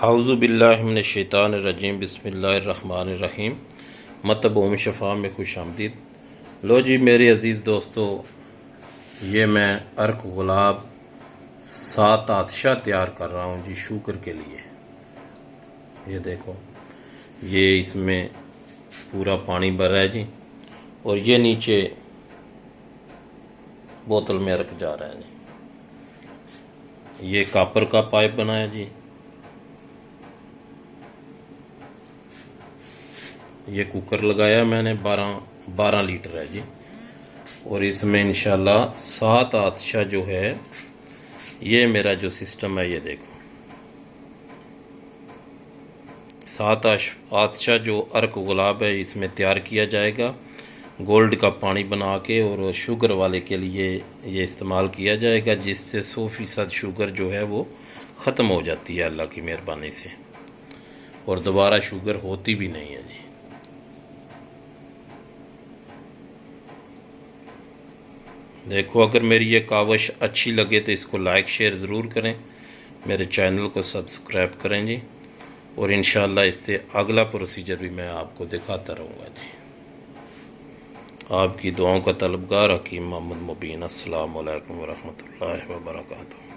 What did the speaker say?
आऊज़ु बिल्लाहि मिनश शैतानिर रजीम बिस्मिल्लाहिर रहमानिर रहीम। मतबूम शफ़ा में खुश आमदीद। लो जी मेरे अज़ीज़ दोस्तों, ये मैं अर्क गुलाब 7 आतिशा तैयार कर रहा हूँ जी शुगर के लिए। ये देखो, ये इसमें पूरा पानी भरा है जी, और ये नीचे बोतल में अर्क जा रहा है जी। ये कापर का पाइप बनाया जी। ये कुकर लगाया मैंने, 12 लीटर है जी, और इसमें इंशाल्लाह 7 आतिशा जो है, ये मेरा जो सिस्टम है, ये देखो 7 आतिशा जो अर्क गुलाब है इसमें तैयार किया जाएगा। गोल्ड का पानी बना के और शुगर वाले के लिए ये इस्तेमाल किया जाएगा, जिससे 100% शुगर जो है वो ख़त्म हो जाती है अल्लाह की मेहरबानी से, और दोबारा शुगर होती भी नहीं है जी। देखो, अगर मेरी ये कावश अच्छी लगे तो इसको लाइक शेयर ज़रूर करें, मेरे चैनल को सब्सक्राइब करें जी, और इंशाल्लाह इससे अगला प्रोसीजर भी मैं आपको दिखाता रहूँगा जी। आपकी दुआओं का तलबगार हकीम मोहम्मद मुबीन। अस्सलामु अलैकुम वरहमतुल्लाहि वबरकातुहू।